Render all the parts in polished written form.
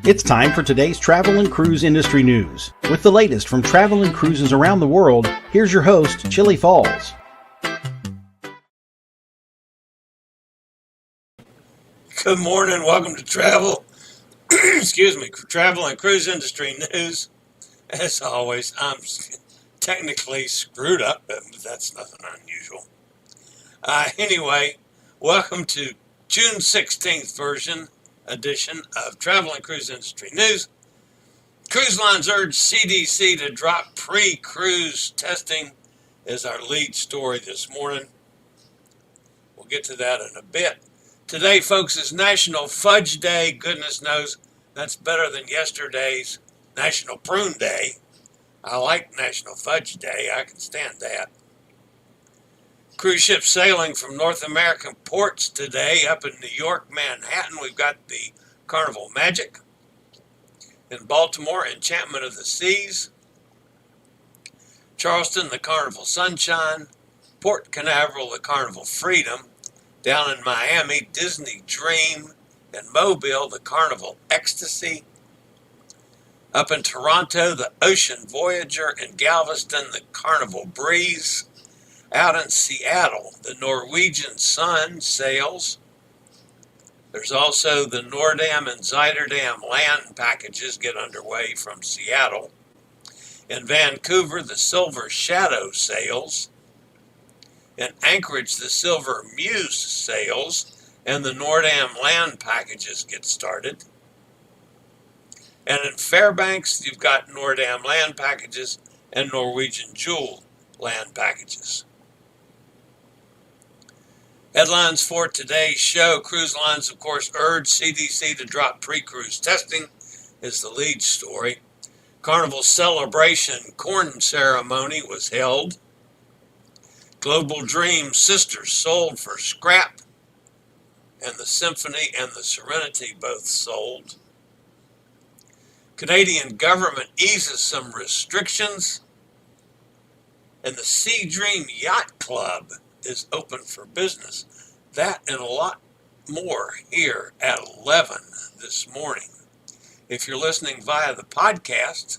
It's time for today's travel and cruise industry news. With the latest from travel and cruises around the world, here's your host, Chillie Falls. Good morning. Welcome to travel. Travel and cruise industry news. As always, I'm technically screwed up, but that's nothing unusual. Anyway, welcome to June 16th edition of Travel and Cruise Industry News. Cruise lines urge CDC to drop pre-cruise testing is our lead story this morning. We'll get to that in a bit. Today, folks, is National Fudge Day. Goodness knows that's better than yesterday's National Prune Day. I like National Fudge Day. I can stand that. Cruise ships sailing from North American ports today. Up in New York, Manhattan, we've got the Carnival Magic. In Baltimore, Enchantment of the Seas. Charleston, the Carnival Sunshine. Port Canaveral, the Carnival Freedom. Down in Miami, Disney Dream. In Mobile, the Carnival Ecstasy. Up in Toronto, the Ocean Voyager. In Galveston, the Carnival Breeze. Out in Seattle, the Norwegian Sun sails. There's also the Noordam and Zuiderdam land packages get underway from Seattle. In Vancouver, the Silver Shadow sails. In Anchorage, the Silver Muse sails, and the Noordam land packages get started. And in Fairbanks, you've got Noordam land packages and Norwegian Jewel land packages. Headlines for today's show. Cruise lines, of course, urge CDC to drop pre-cruise testing is the lead story. Carnival Celebration corn ceremony was held. Global Dream Sisters sold for scrap. And the Symphony and the Serenity both sold. Canadian government eases some restrictions. And the SeaDream Yacht Club is open for business. That and a lot more here at 11 this morning. If you're listening via the podcast,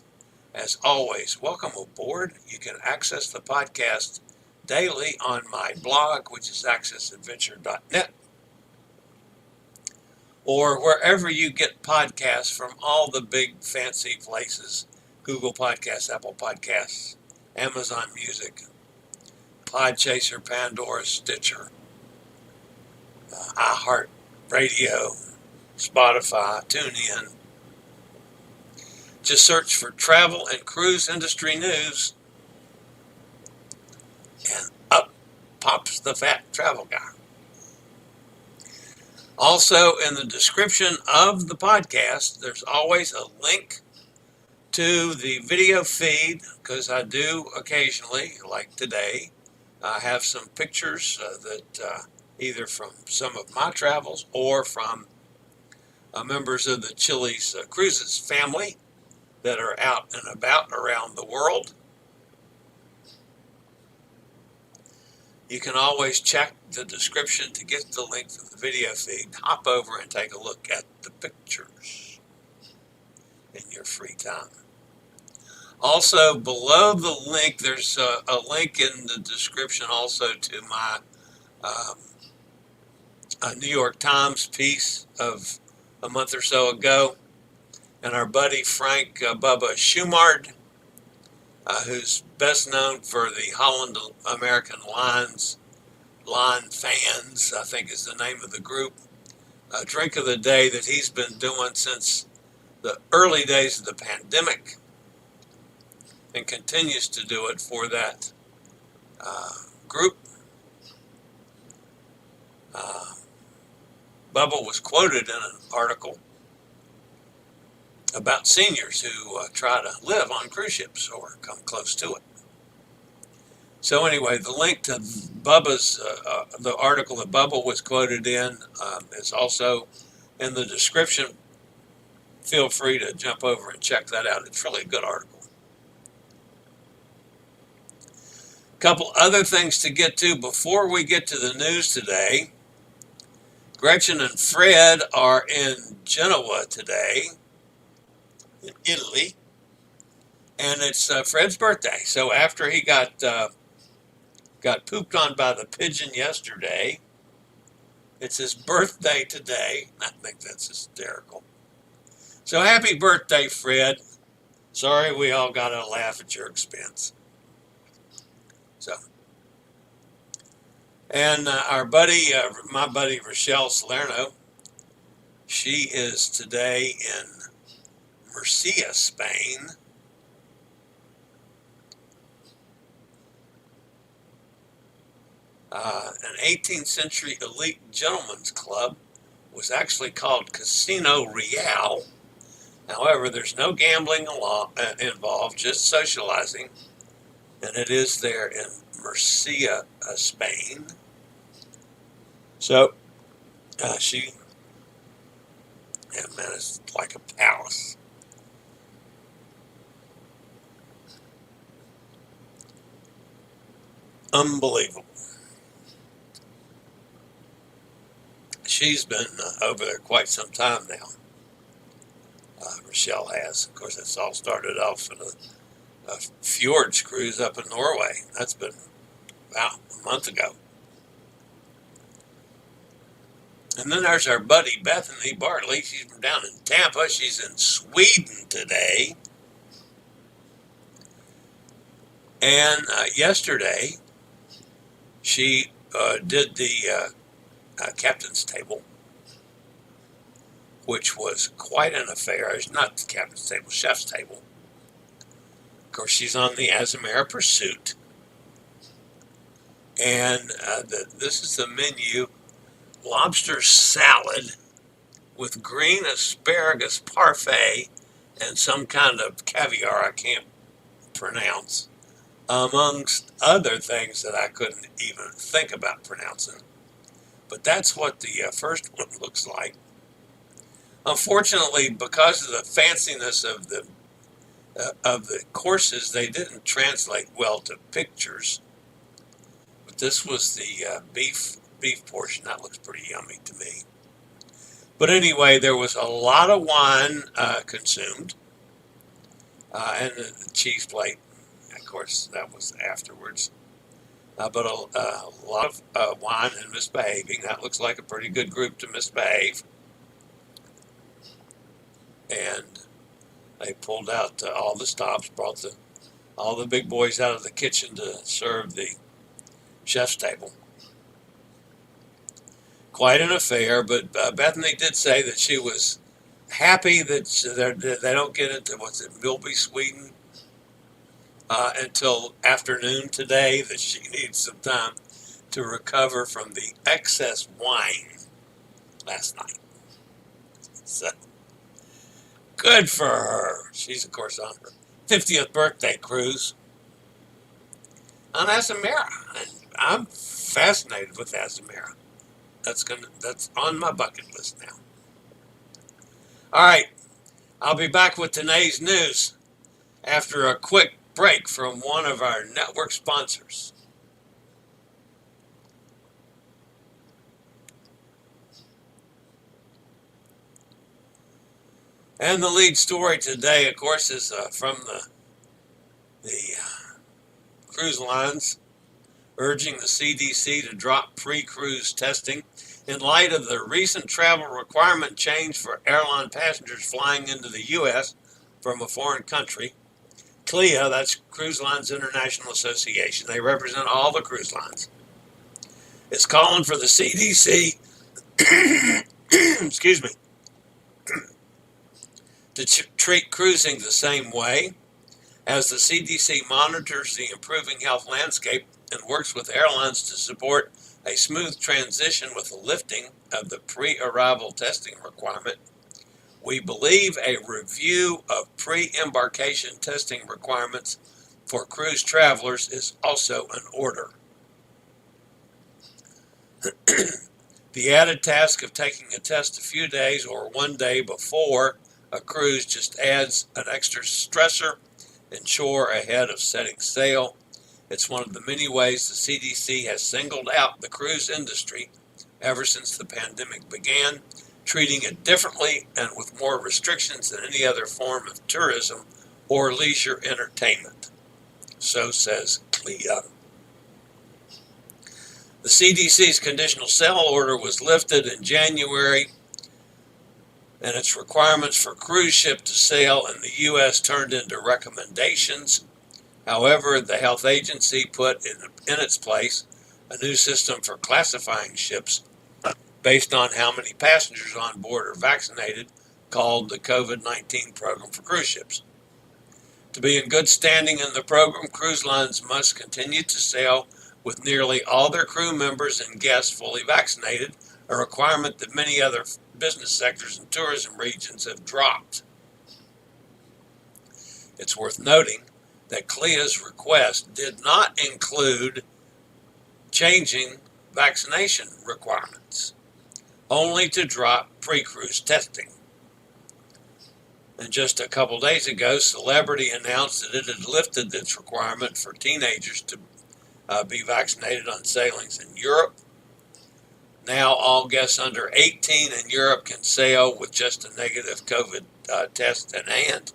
as always, welcome aboard. You can access the podcast daily on my blog, which is accessadventure.net, or wherever you get podcasts from all the big fancy places: Google Podcasts, Apple Podcasts, Amazon Music, Podchaser, Pandora, Stitcher, iHeart Radio, Spotify, TuneIn. Just search for Travel and Cruise Industry News, and up pops the fat travel guy. Also, in the description of the podcast, there's always a link to the video feed, because I do occasionally, like today, I have some pictures that either from some of my travels or from members of the Chillie's Cruises family that are out and about around the world. You can always check the description to get the link to the video feed. Hop over and take a look at the pictures in your free time. Also, below the link, there's a link in the description also to my New York Times piece of a month or so ago. And our buddy Frank Bubba Schumard, who's best known for the Holland American Line Fans, I think is the name of the group, drink of the day that he's been doing since the early days of the pandemic, and continues to do it for that group. Bubba was quoted in an article about seniors who try to live on cruise ships or come close to it. So anyway, the link to Bubba's, the article that Bubba was quoted in is also in the description. Feel free to jump over and check that out. It's really a good article. A couple other things to get to before we get to the news today. Gretchen and Fred are in Genoa today in Italy, and it's Fred's birthday. So after he got pooped on by the pigeon yesterday, it's his birthday today. I think that's hysterical. So happy birthday, Fred. Sorry we all got to laugh at your expense. So, and my buddy Rochelle Salerno, she is today in Murcia, Spain. An 18th century elite gentlemen's club was actually called Casino Real. However, there's no gambling involved, just socializing. And it is there in Murcia, Spain. So, man, it's like a palace. Unbelievable. She's been over there quite some time now. Rochelle has. Of course, it's all started off in a fjords cruise up in Norway. That's been about a month ago. And then there's our buddy Bethany Bartley. She's from down in Tampa. She's in Sweden today. And yesterday, she did the captain's table, which was quite an affair. It's not the captain's table, chef's table. Of course, she's on the Azamara Pursuit. And this is the menu: lobster salad with green asparagus parfait and some kind of caviar I can't pronounce, amongst other things that I couldn't even think about pronouncing. But that's what the first one looks like. Unfortunately, because of the fanciness of the courses, they didn't translate well to pictures. But this was the beef portion. That looks pretty yummy to me. But anyway, there was a lot of wine consumed, and the cheese plate. Of course, that was afterwards. But a lot of wine and misbehaving. That looks like a pretty good group to misbehave. And they pulled out all the stops, brought all the big boys out of the kitchen to serve the chef's table. Quite an affair, but Bethany did say that she was happy that they don't get into, Vilby, Sweden, until afternoon today, that she needs some time to recover from the excess wine last night. So, good for her. She's, of course, on her 50th birthday cruise on Azamara, and I'm fascinated with Azamara. That's on my bucket list now. All right, I'll be back with today's news after a quick break from one of our network sponsors. And the lead story today, of course, is from the cruise lines urging the CDC to drop pre-cruise testing in light of the recent travel requirement change for airline passengers flying into the U.S. from a foreign country. CLIA, that's Cruise Lines International Association, they represent all the cruise lines, is calling for the CDC, excuse me, to treat cruising the same way, as the CDC monitors the improving health landscape and works with airlines to support a smooth transition with the lifting of the pre-arrival testing requirement. We believe a review of pre-embarkation testing requirements for cruise travelers is also in order. The added task of taking a test a few days or one day before a cruise just adds an extra stressor and chore ahead of setting sail. It's one of the many ways the CDC has singled out the cruise industry ever since the pandemic began, treating it differently and with more restrictions than any other form of tourism or leisure entertainment. So says Clea. The CDC's conditional sale order was lifted in January, and its requirements for cruise ship to sail in the U.S. turned into recommendations. However, the health agency put in its place a new system for classifying ships based on how many passengers on board are vaccinated, called the COVID-19 program for cruise ships. To be in good standing in the program, cruise lines must continue to sail with nearly all their crew members and guests fully vaccinated, a requirement that many other business sectors and tourism regions have dropped. It's worth noting that Clea's request did not include changing vaccination requirements, only to drop pre-cruise testing. And just a couple days ago, Celebrity announced that it had lifted its requirement for teenagers to be vaccinated on sailings in Europe. Now all guests under 18 in Europe can sail with just a negative COVID test in hand.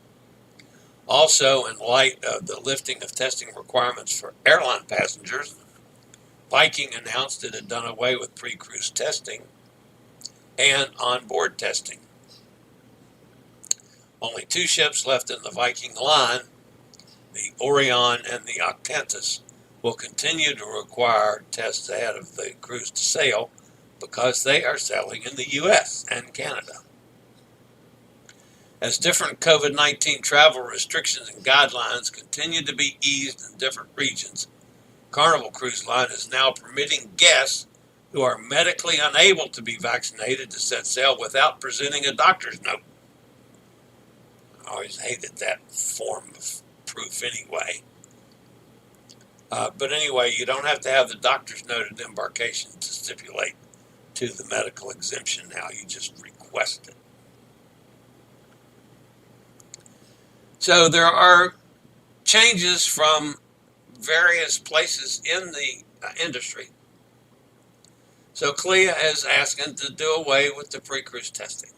Also, in light of the lifting of testing requirements for airline passengers, Viking announced it had done away with pre-cruise testing and onboard testing. Only two ships left in the Viking line, the Orion and the Octantis, will continue to require tests ahead of the cruise to sail because they are sailing in the U.S. and Canada. As different COVID-19 travel restrictions and guidelines continue to be eased in different regions, Carnival Cruise Line is now permitting guests who are medically unable to be vaccinated to set sail without presenting a doctor's note. I always hated that form of proof anyway. But anyway, you don't have to have the doctor's note at embarkation to stipulate to the medical exemption now. You just request it. So there are changes from various places in the industry. So Clea is asking to do away with the pre-cruise testing.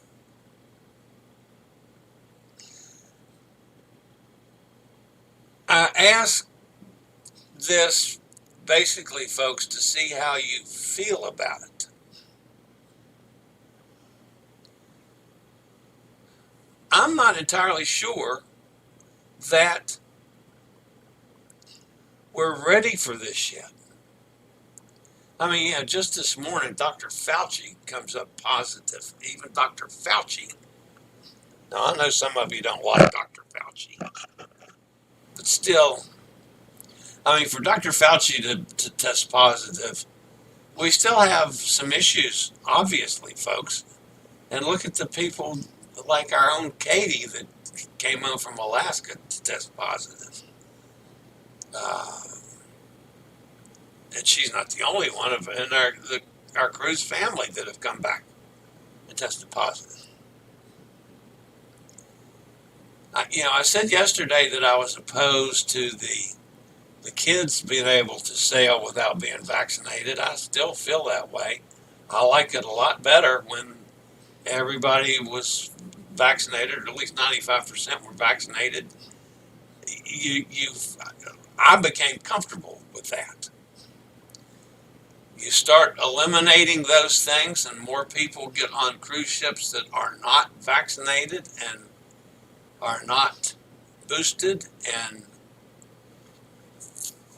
I ask this basically, folks, to see how you feel about it. I'm not entirely sure that we're ready for this yet. I mean, yeah, just this morning, Dr. Fauci comes up positive. Even Dr. Fauci. Now, I know some of you don't like Dr. Fauci, but still, I mean, for Dr. Fauci to test positive, we still have some issues, obviously, folks. And look at the people like our own Katie that came home from Alaska to test positive. And she's not the only one in our cruise family that have come back and tested positive. I said yesterday that I was opposed to the kids being able to sail without being vaccinated. I still feel that way. I like it a lot better when everybody was vaccinated, or at least 95% were vaccinated. I became comfortable with that. You start eliminating those things and more people get on cruise ships that are not vaccinated and are not boosted and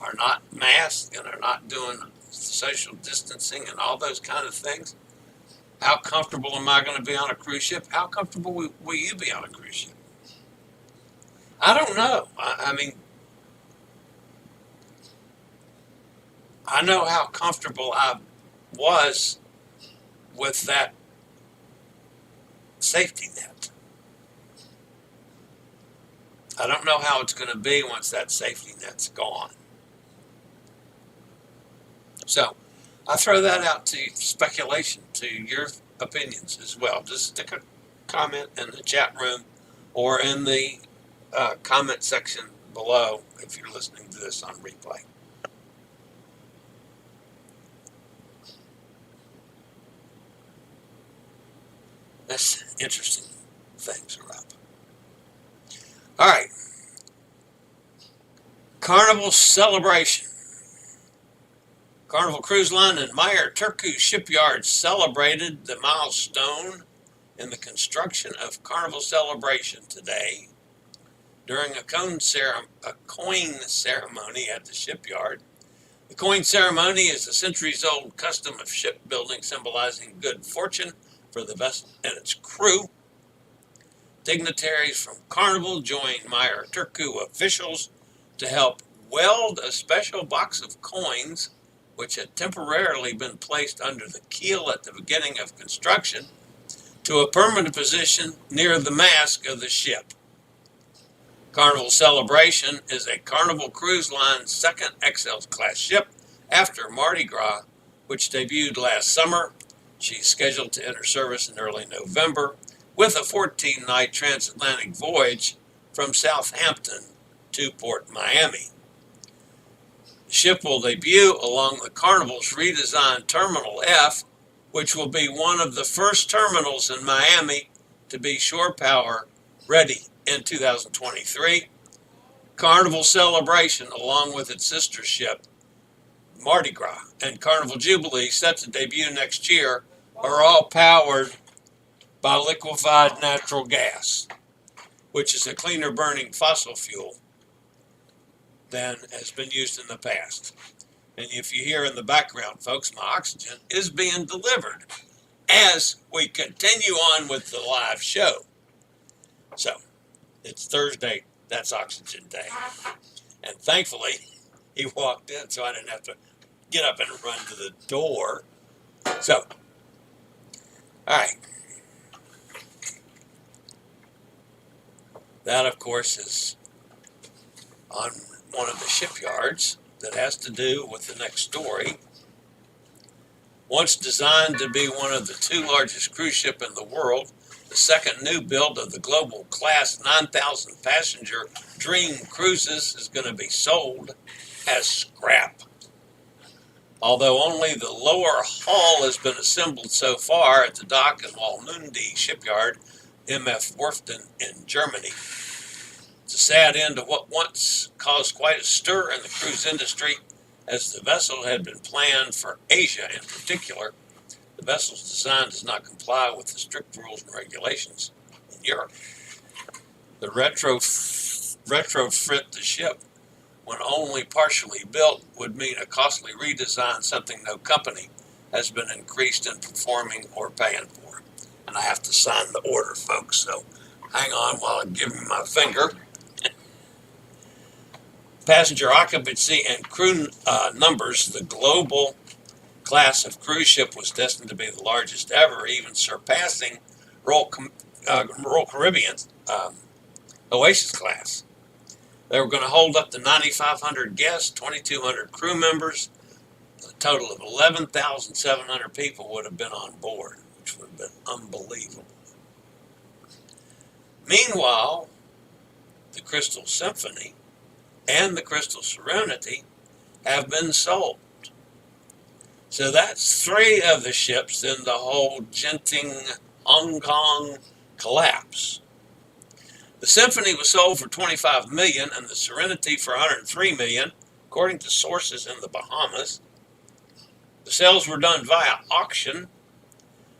are not masked and are not doing social distancing and all those kind of things. How comfortable am I going to be on a cruise ship? How comfortable will you be on a cruise ship? I don't know. I mean, I know how comfortable I was with that safety net. I don't know how it's going to be once that safety net's gone. So I throw that out to speculation, to your opinions as well. Just stick a comment in the chat room or in the comment section below if you're listening to this on replay. That's interesting. Things are up. All right. Carnival celebration. Carnival Cruise Line and Meyer Turku Shipyard celebrated the milestone in the construction of Carnival celebration today during a coin ceremony at the shipyard. The coin ceremony is a centuries-old custom of shipbuilding symbolizing good fortune for the vessel and its crew. Dignitaries from Carnival joined Meyer Turku officials to help weld a special box of coins which had temporarily been placed under the keel at the beginning of construction to a permanent position near the mast of the ship. Carnival Celebration is a Carnival Cruise Line's second XL-class ship after Mardi Gras, which debuted last summer. She's scheduled to enter service in early November with a 14-night transatlantic voyage from Southampton to Port Miami. The ship will debut along the Carnival's redesigned Terminal F, which will be one of the first terminals in Miami to be shore power ready in 2023. Carnival Celebration, along with its sister ship, Mardi Gras, and Carnival Jubilee, set to debut next year, are all powered by liquefied natural gas, which is a cleaner burning fossil fuel than has been used in the past. And if you hear in the background, folks, my oxygen is being delivered as we continue on with the live show. So, it's Thursday, that's Oxygen Day. And thankfully, he walked in, so I didn't have to get up and run to the door. So, all right. That, of course, is on one of the shipyards that has to do with the next story. Once designed to be one of the two largest cruise ship in the world, the second new build of the global class 9,000 passenger Dream Cruises is going to be sold as scrap. Although only the lower hull has been assembled so far at the dock in Walmundi shipyard, MF Werften in Germany. It's a sad end to what once caused quite a stir in the cruise industry, as the vessel had been planned for Asia in particular. The vessel's design does not comply with the strict rules and regulations in Europe. The retrofit the ship, when only partially built, would mean a costly redesign, something no company has been increased in performing or paying for. And I have to sign the order, folks, so hang on while I give you my finger. Passenger occupancy and crew numbers, the global class of cruise ship was destined to be the largest ever, even surpassing Royal Caribbean's Oasis class. They were going to hold up to 9,500 guests, 2,200 crew members. A total of 11,700 people would have been on board, which would have been unbelievable. Meanwhile, the Crystal Symphony and the Crystal Serenity have been sold. So that's three of the ships in the whole Genting Hong Kong collapse. The Symphony was sold for $25 million and the Serenity for $103 million, according to sources in the Bahamas. The sales were done via auction,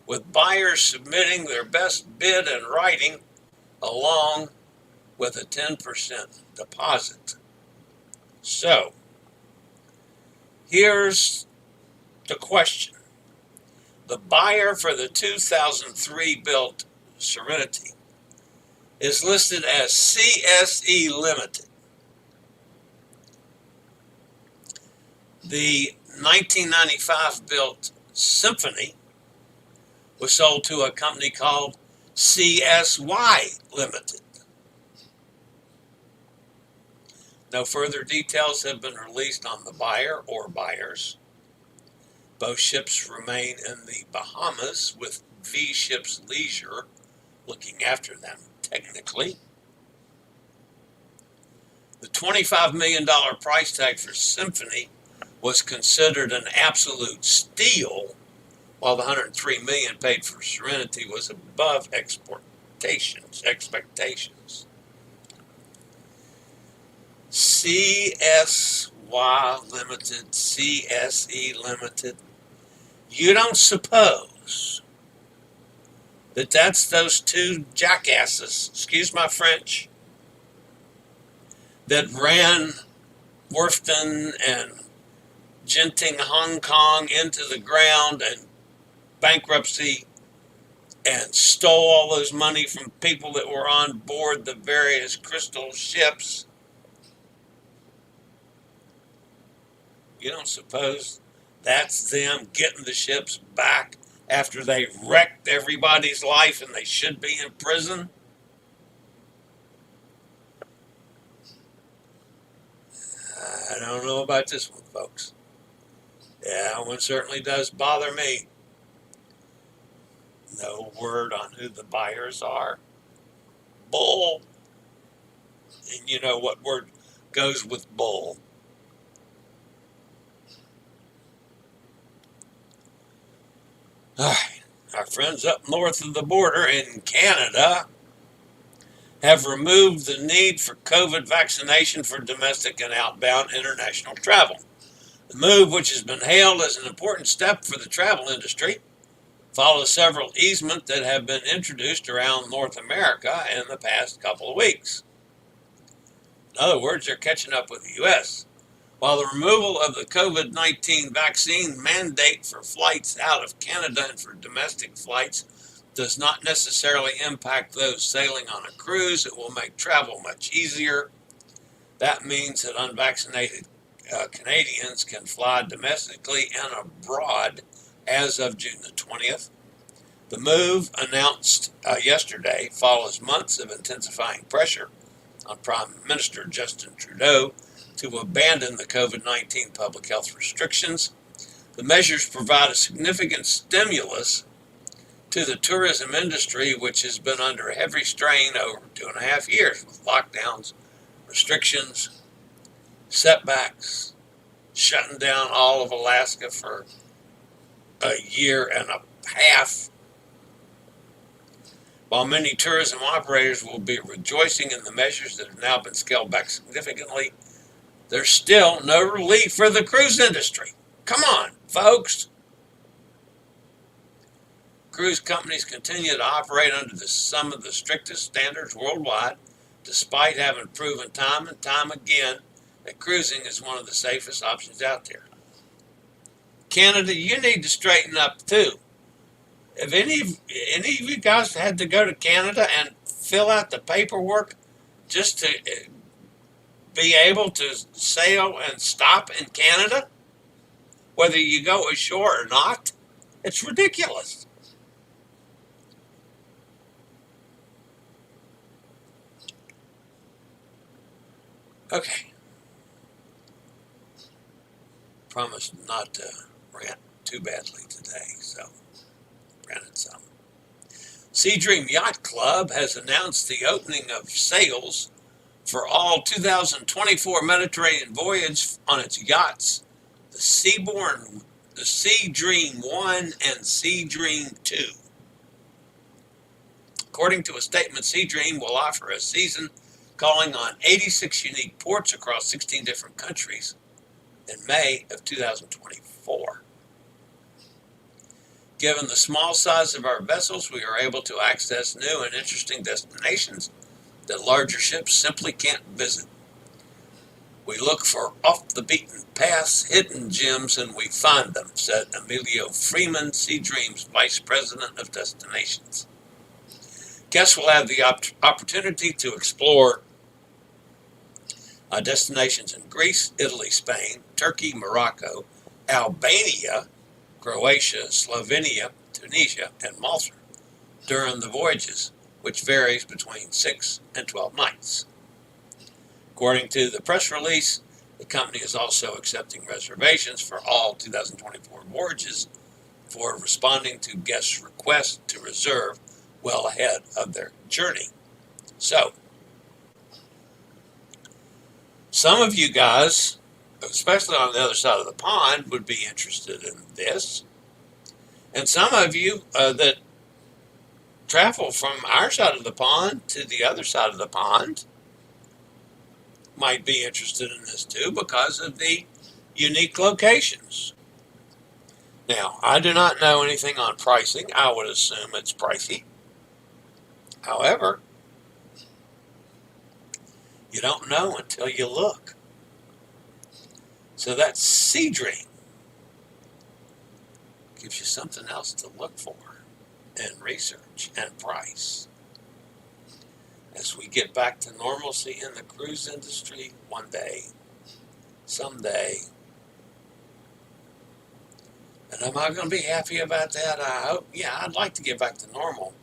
with buyers submitting their best bid in writing, along with a 10% deposit. So, here's the question. The buyer for the 2003 built Serenity is listed as CSE Limited. The 1995 built Symphony was sold to a company called CSY Limited. No further details have been released on the buyer or buyers. Both ships remain in the Bahamas, with V Ships Leisure looking after them technically. The $25 million price tag for Symphony was considered an absolute steal while the $103 million paid for Serenity was above expectations. CSY Limited, CSE Limited. You don't suppose that that's those two jackasses, excuse my French, that ran Wharfton and Genting Hong Kong into the ground and bankruptcy and stole all those money from people that were on board the various crystal ships? You don't suppose that's them getting the ships back after they wrecked everybody's life and they should be in prison? I don't know about this one, folks. Yeah, one certainly does bother me. No word on who the buyers are. Bull. And you know what word goes with bull. All right. Our friends up north of the border in Canada have removed the need for COVID vaccination for domestic and outbound international travel. The move, which has been hailed as an important step for the travel industry, follows several easements that have been introduced around North America in the past couple of weeks. In other words, they're catching up with the U.S. While the removal of the COVID-19 vaccine mandate for flights out of Canada and for domestic flights does not necessarily impact those sailing on a cruise, it will make travel much easier. That means that unvaccinated Canadians can fly domestically and abroad as of June the 20th. The move, announced yesterday, follows months of intensifying pressure on Prime Minister Justin Trudeau to abandon the COVID-19 public health restrictions. The measures provide a significant stimulus to the tourism industry, which has been under heavy strain over 2.5 years with lockdowns, restrictions, setbacks, shutting down all of Alaska for a year and a half. While many tourism operators will be rejoicing in the measures that have now been scaled back significantly, there's still no relief for the cruise industry. Come on, folks. Cruise companies continue to operate under some of the strictest standards worldwide, despite having proven time and time again that cruising is one of the safest options out there. Canada, you need to straighten up too. Have any of you guys had to go to Canada and fill out the paperwork just to be able to sail and stop in Canada, whether you go ashore or not? It's ridiculous. Okay. Promised not to rant too badly today, so ranted some. SeaDream Yacht Club has announced the opening of sales for all 2024 Mediterranean voyages on its yachts, the SeaDream 1 and SeaDream 2. According to a statement, SeaDream will offer a season calling on 86 unique ports across 16 different countries in May of 2024. Given the small size of our vessels, we are able to access new and interesting destinations that larger ships simply can't visit. We look for off-the-beaten paths, hidden gems, and we find them, said Emilio Freeman, SeaDream's Vice President of Destinations. Guests will have the opportunity to explore destinations in Greece, Italy, Spain, Turkey, Morocco, Albania, Croatia, Slovenia, Tunisia, and Malta during the voyages, which varies between 6 and 12 nights. According to the press release, the company is also accepting reservations for all 2024 voyages for responding to guests' requests to reserve well ahead of their journey. So, some of you guys, especially on the other side of the pond, would be interested in this. And some of you that travel from our side of the pond to the other side of the pond might be interested in this too because of the unique locations. Now, I do not know anything on pricing. I would assume it's pricey. However, you don't know until you look. So that's SeaDream. Gives you something else to look for and research and price. As we get back to normalcy in the cruise industry one day, someday. And am I going to be happy about that? I hope. Yeah, I'd like to get back to normal.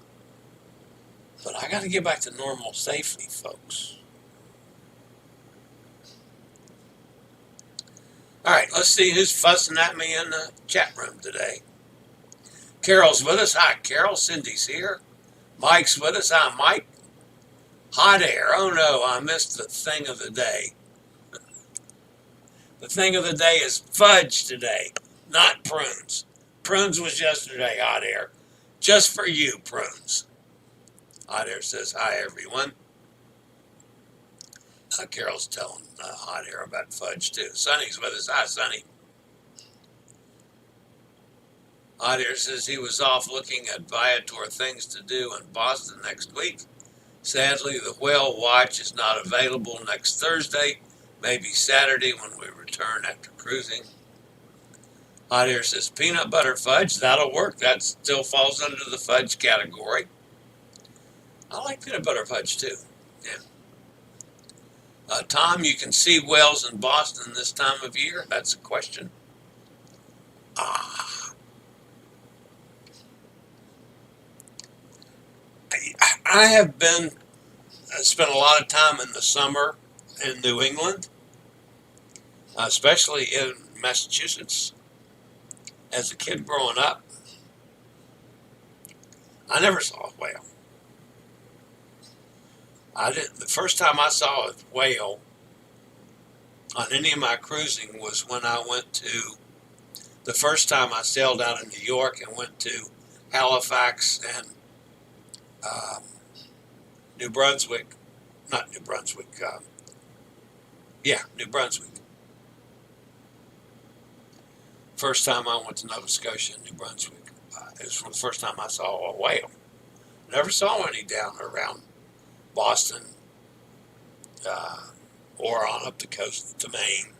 But I got to get back to normal safely, folks. All right, let's see who's fussing at me in the chat room today. Carol's with us. Hi, Carol. Cindy's here. Mike's with us. Hi, Mike. Hot air. Oh, no, I missed the thing of the day. The thing of the day is fudge today, not prunes. Prunes was yesterday, hot air. Just for you, prunes. Hot air says, hi, everyone. Carol's telling hot air about fudge, too. Sonny's with us. Hi, Sonny. Hot air says he was off looking at Viator things to do in Boston next week. Sadly, the whale watch is not available next Thursday, maybe Saturday when we return after cruising. Hot air says peanut butter fudge, that'll work. That still falls under the fudge category. I like peanut butter fudge too. Yeah. Tom, you can see whales in Boston this time of year? That's a question. I have spent a lot of time in the summer in New England, especially in Massachusetts. As a kid growing up, I never saw a whale. The first time I saw a whale on any of my cruising was when I went to, the first time I sailed out of New York and went to Halifax and New Brunswick. New Brunswick. First time I went to Nova Scotia and New Brunswick. It was the first time I saw a whale. Never saw any down around Boston or on up the coast to Maine.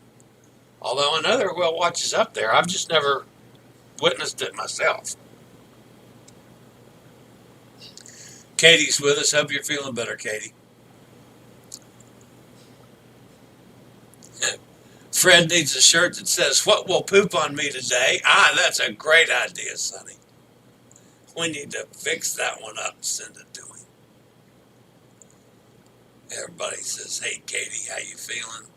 Although I know there are whale watches up there. I've just never witnessed it myself. Katie's with us. Hope you're feeling better, Katie. Fred needs a shirt that says, "What will poop on me today?" That's a great idea, Sonny. We need to fix that one up and send it to him. Everybody says, "Hey, Katie, how you feeling?"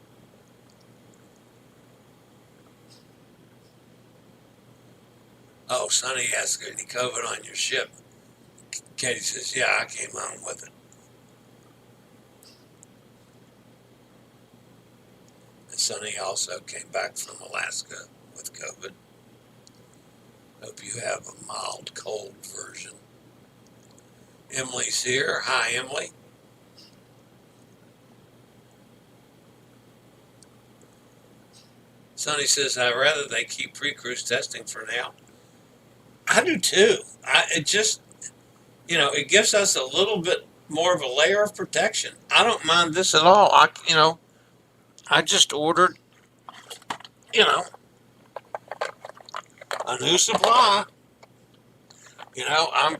Oh, Sonny asks, any COVID on your ship? Katie says, yeah, I came home with it. And Sonny also came back from Alaska with COVID. Hope you have a mild cold version. Emily's here. Hi, Emily. Sonny says, I'd rather they keep pre-cruise testing for now. I do too. It just, it gives us a little bit more of a layer of protection. I don't mind this at all. I just ordered, a new supply. I'm,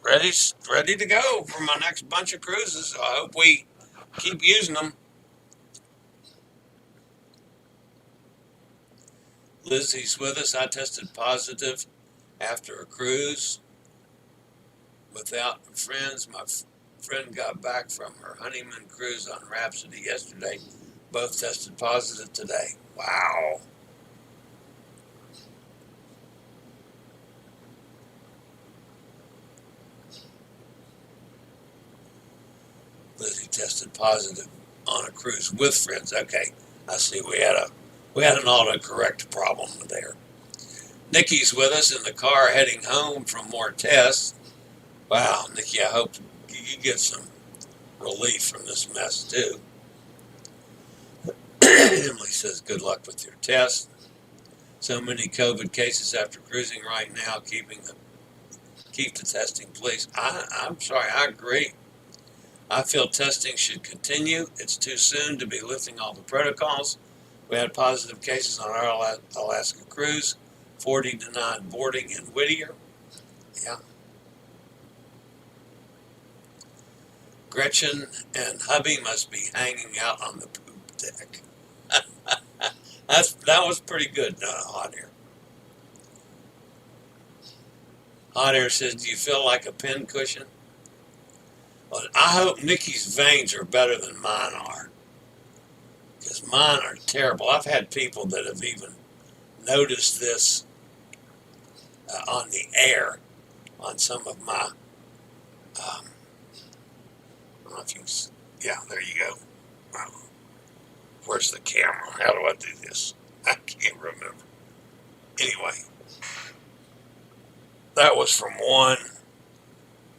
ready to go for my next bunch of cruises. So I hope we keep using them. Lizzie's with us. I tested positive after a cruise without friends. My friend got back from her honeymoon cruise on Rhapsody yesterday. Both tested positive today. Wow. Lizzie tested positive on a cruise with friends. Okay, I see. We had an autocorrect problem there. Nikki's with us in the car heading home from more tests. Wow, Nikki, I hope you get some relief from this mess too. Emily says, good luck with your test. So many COVID cases after cruising right now. Keep the testing, please. I'm sorry, I agree. I feel testing should continue. It's too soon to be lifting all the protocols. We had positive cases on our Alaska cruise, 40 denied boarding in Whittier. Yeah. Gretchen and hubby must be hanging out on the poop deck. That was pretty good, Hot Air. Hot Air says, do you feel like a pin cushion? Well, I hope Nikki's veins are better than mine are, because mine are terrible. I've had people that have even noticed this on the air on some of my, I don't know if you, yeah, there you go. Where's the camera? How do I do this? I can't remember. Anyway, that was from one.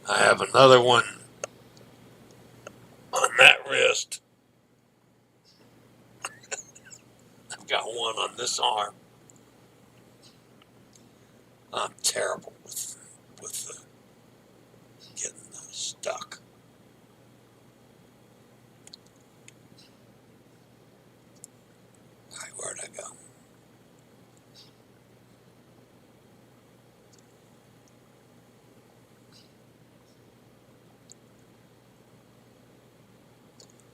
I have another one on that wrist. I've got one on this arm. I'm terrible with getting stuck. All right, where'd I go?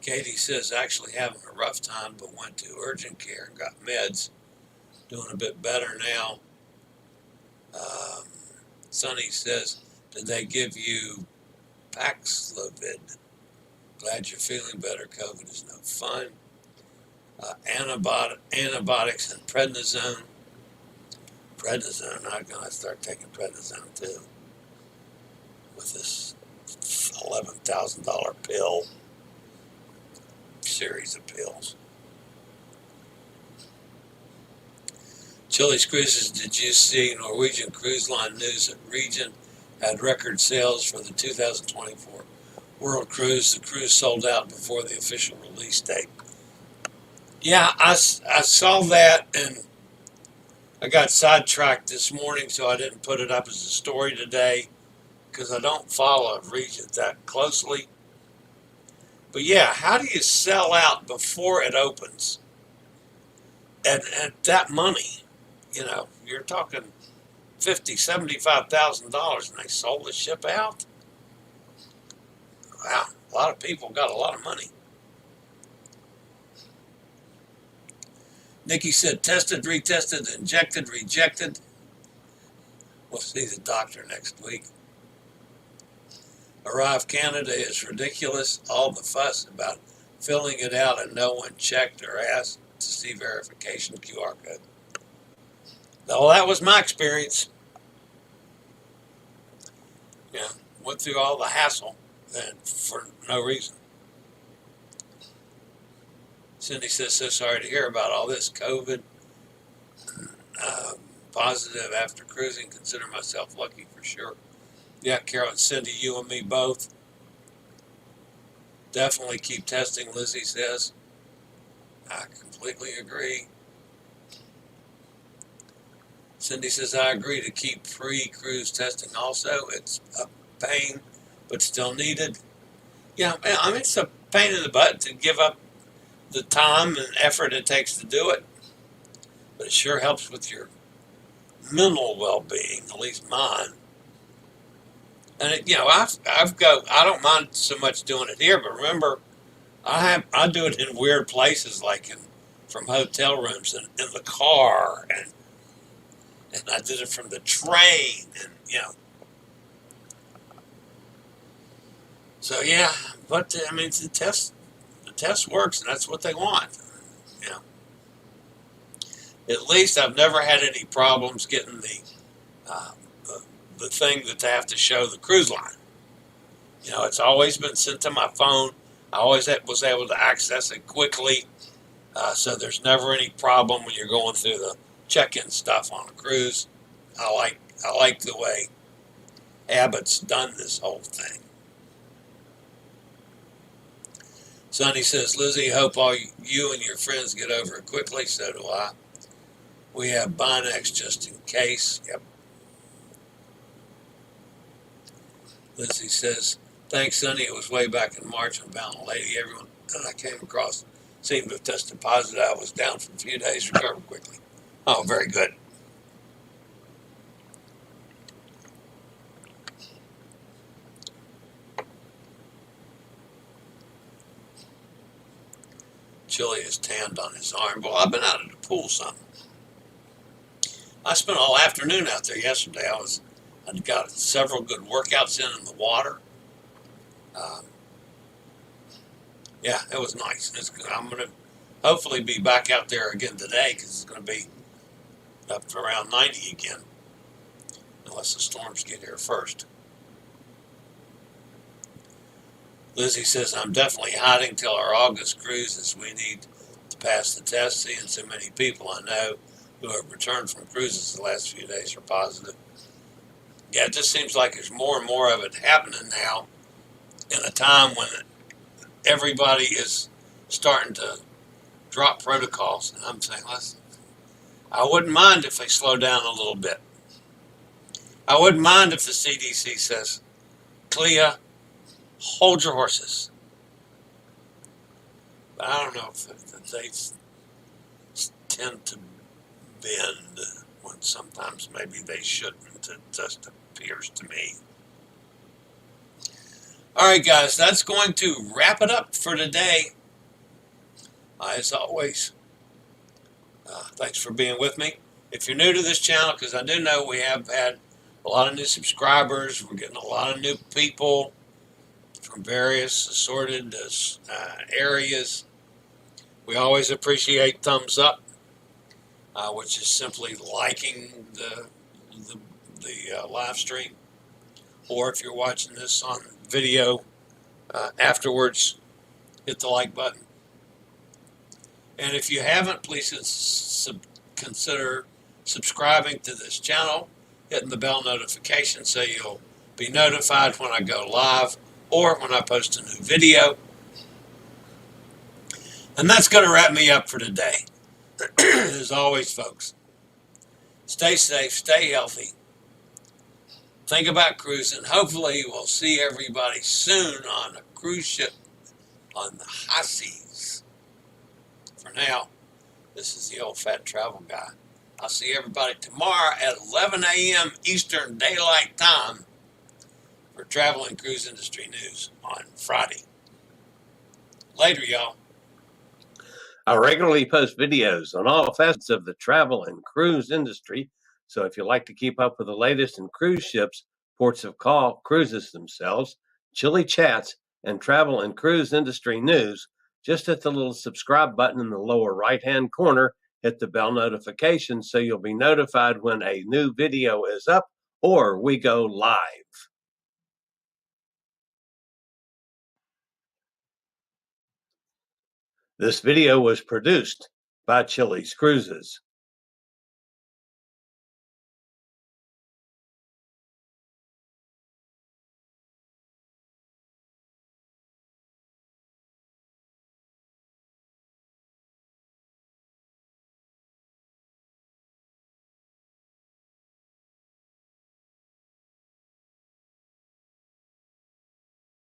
Katie says, actually having a rough time, but went to urgent care and got meds. Doing a bit better now. Sonny says, did they give you Paxlovid? Glad you're feeling better. COVID is no fun. Antibiotics and prednisone. Prednisone, I'm going to start taking prednisone too. With this $11,000 pill. Series of pills. Chillie's Cruises, did you see Norwegian Cruise Line news that Regent had record sales for the 2024 World Cruise? The cruise sold out before the official release date. Yeah, I saw that, and I got sidetracked this morning, so I didn't put it up as a story today because I don't follow Regent that closely. But yeah, how do you sell out before it opens? And that money, you know, you're talking $50,000, $75,000, and they sold the ship out. Wow, a lot of people got a lot of money. Nikki said, tested, retested, injected, rejected. We'll see the doctor next week. Arrive Canada is ridiculous. All the fuss about filling it out and no one checked or asked to see verification QR code. Well, that was my experience. Yeah, went through all the hassle and for no reason. Cindy says, so sorry to hear about all this COVID. Positive after cruising. Consider myself lucky for sure. Yeah, Carol and Cindy, you and me both. Definitely keep testing, Lizzie says. I completely agree. Cindy says, I agree to keep pre-cruise testing also. It's a pain, but still needed. Yeah, I mean, it's a pain in the butt to give up the time and effort it takes to do it. But it sure helps with your mental well-being, at least mine. And it, you know, I don't mind so much doing it here, but remember, I do it in weird places, like from hotel rooms and in the car, and I did it from the train, and you know. So yeah, but I mean, the test works, and that's what they want. You know. At least I've never had any problems getting the thing that they have to show the cruise line. You know, it's always been sent to my phone. I always was able to access it quickly, so there's never any problem when you're going through the check-in stuff on a cruise. I like the way Abbott's done this whole thing. Sonny says, Lizzie, hope all you and your friends get over it quickly. So do I. We have Binex just in case. Yep. Lizzie says, thanks, Sonny. It was way back in March when Mountain Lady. Everyone that I came across seemed to have tested positive. I was down for a few days, recovered quickly. Oh, very good. Chillie is tanned on his arm. Well, I've been out at the pool some. I spent all afternoon out there yesterday. I got several good workouts in the water. Yeah, it was nice. I'm going to hopefully be back out there again today because it's going to be up to around 90 again, unless the storms get here first. Lizzie says, I'm definitely hiding till our August cruises. We need to pass the test, seeing so many people I know who have returned from cruises the last few days are positive. Yeah, it just seems like there's more and more of it happening now in a time when everybody is starting to drop protocols. And I'm saying, listen, I wouldn't mind if they slow down a little bit. I wouldn't mind if the CDC says, Clea, hold your horses. But I don't know if they tend to bend when sometimes maybe they shouldn't. It just appears to me. All right, guys, that's going to wrap it up for today. As always, thanks for being with me. If you're new to this channel, because I do know we have had a lot of new subscribers, we're getting a lot of new people from various assorted areas. We always appreciate thumbs up, which is simply liking the live stream. Or if you're watching this on video afterwards, hit the like button. And if you haven't, please consider subscribing to this channel, hitting the bell notification so you'll be notified when I go live or when I post a new video. And that's going to wrap me up for today. As always, folks, stay safe, stay healthy. Think about cruising. Hopefully, we'll see everybody soon on a cruise ship on the high seas. For now, this is the old fat travel guy. I'll see everybody tomorrow at 11 a.m. Eastern Daylight Time for Travel and Cruise Industry News on Friday. Later, y'all. I regularly post videos on all facets of the travel and cruise industry, so if you like to keep up with the latest in cruise ships, ports of call, cruises themselves, Chillie chats, and travel and cruise industry news, just hit the little subscribe button in the lower right-hand corner, hit the bell notification so you'll be notified when a new video is up or we go live. This video was produced by Chillie's Cruises.